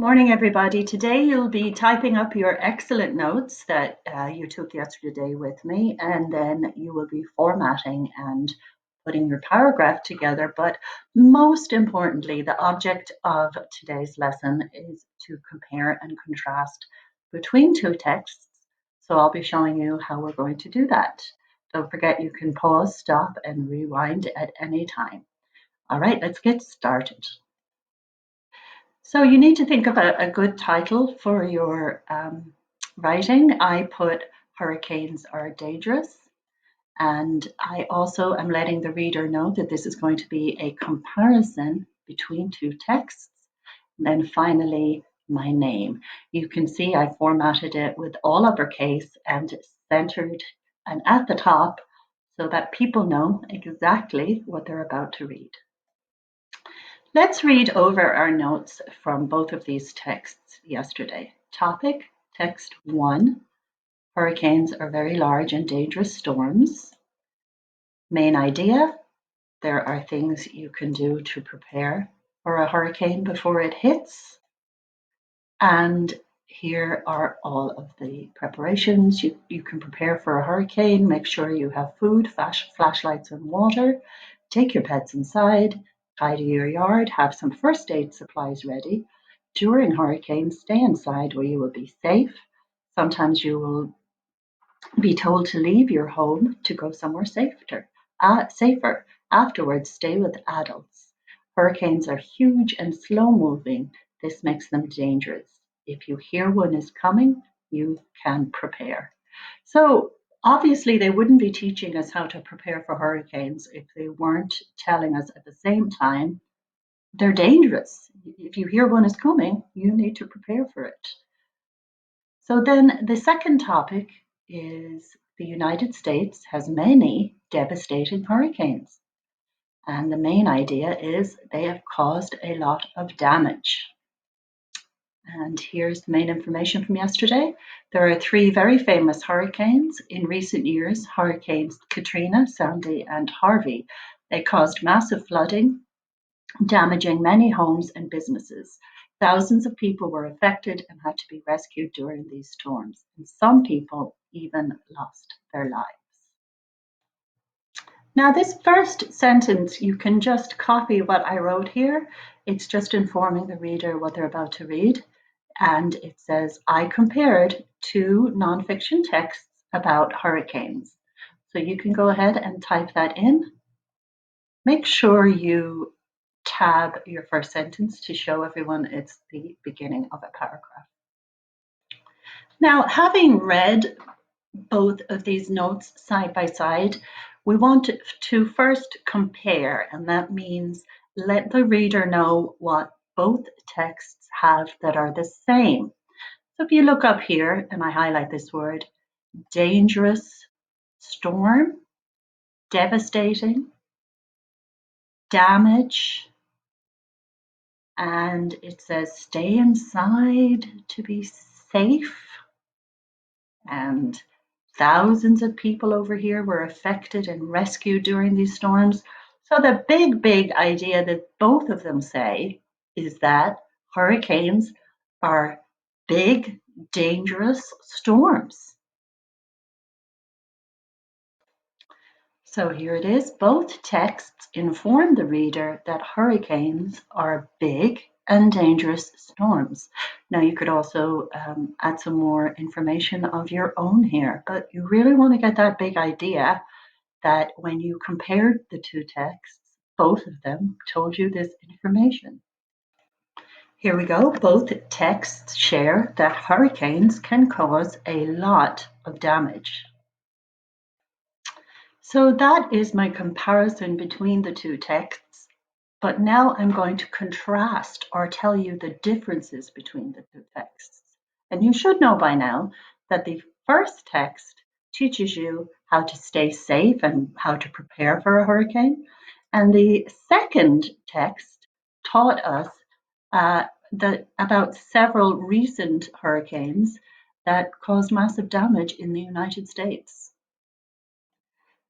Morning, everybody. Today you'll be typing up your excellent notes that you took yesterday with me, and then you will be formatting and putting your paragraph together. But most importantly, the object of today's lesson is to compare and contrast between two texts. So I'll be showing you how we're going to do that. Don't forget you can pause, stop, and rewind at any time. All right, let's get started. So you need to think of a good title for your writing. I put hurricanes are dangerous. And I also am letting the reader know that this is going to be a comparison between two texts. And then finally, my name. You can see I formatted it with all uppercase and centered and at the top so that people know exactly what they're about to read. Let's read over our notes from both of these texts yesterday. Topic, text 1, hurricanes are very large and dangerous storms. Main idea, there are things you can do to prepare for a hurricane before it hits. And here are all of the preparations. You can prepare for a hurricane, make sure you have food, flashlights and water, take your pets inside, tidy your yard, have some first aid supplies ready. During hurricanes, stay inside where you will be safe. Sometimes you will be told to leave your home to go somewhere safer. Afterwards, stay with adults. Hurricanes are huge and slow moving. This makes them dangerous. If you hear one is coming, you can prepare. So obviously they wouldn't be teaching us how to prepare for hurricanes if they weren't telling us at the same time they're dangerous. If you hear one is coming, you need to prepare for it. So then the second topic is the United States has many devastating hurricanes. And the main idea is they have caused a lot of damage. And here's the main information from yesterday. There are three very famous hurricanes in recent years, Hurricanes Katrina, Sandy, and Harvey. They caused massive flooding, damaging many homes and businesses. Thousands of people were affected and had to be rescued during these storms, and some people even lost their lives. Now, this first sentence, you can just copy what I wrote here. It's just informing the reader what they're about to read. And it says, I compared two nonfiction texts about hurricanes. So you can go ahead and type that in. Make sure you tab your first sentence to show everyone it's the beginning of a paragraph. Now, having read both of these notes side by side, we want to first compare, and that means let the reader know what both texts have that are the same. So if you look up here and I highlight this word, dangerous, storm, devastating, damage, and it says stay inside to be safe. And thousands of people over here were affected and rescued during these storms. So the big idea that both of them say is that hurricanes are big, dangerous storms. So here it is. Both texts inform the reader that hurricanes are big and dangerous storms. Now, you could also add some more information of your own here, but you really want to get that big idea that when you compared the two texts, both of them told you this information. Here we go. Both texts share that hurricanes can cause a lot of damage. So that is my comparison between the two texts, but now I'm going to contrast or tell you the differences between the two texts. And you should know by now that the first text teaches you how to stay safe and how to prepare for a hurricane. And the second text taught us about several recent hurricanes that caused massive damage in the United States.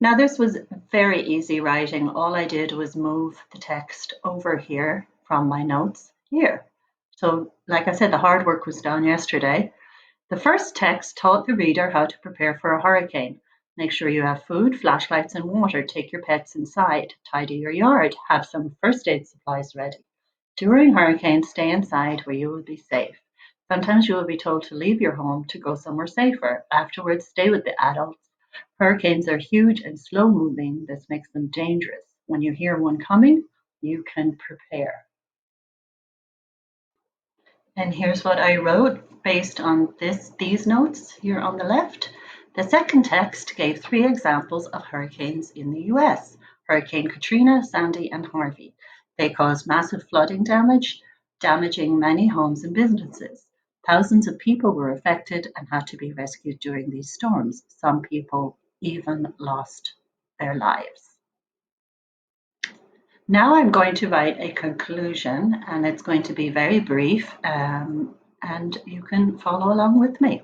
Now this was very easy writing. All I did was move the text over here from my notes here. So, like I said, the hard work was done yesterday. The first text taught the reader how to prepare for a hurricane. Make sure you have food, flashlights, and water. Take your pets inside. Tidy your yard. Have some first aid supplies ready. During hurricanes, stay inside where you will be safe. Sometimes you will be told to leave your home to go somewhere safer. Afterwards, stay with the adults. Hurricanes are huge and slow moving. This makes them dangerous. When you hear one coming, you can prepare. And here's what I wrote based on these notes here on the left. The second text gave three examples of hurricanes in the US: Hurricane Katrina, Sandy, and Harvey. They caused massive flooding damage, damaging many homes and businesses. Thousands of people were affected and had to be rescued during these storms. Some people even lost their lives. Now I'm going to write a conclusion, and it's going to be very brief, and you can follow along with me.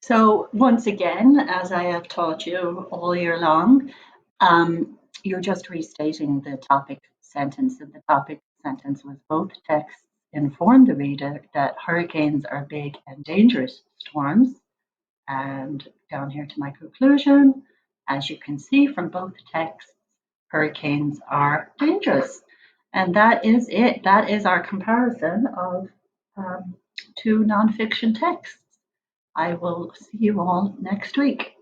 So once again, as I have taught you all year long, you're just restating the topic sentence, and the topic sentence was both texts inform the reader that hurricanes are big and dangerous storms. And down here to my conclusion, as you can see from both texts, hurricanes are dangerous. And that is it. That is our comparison of two nonfiction texts. I will see you all next week.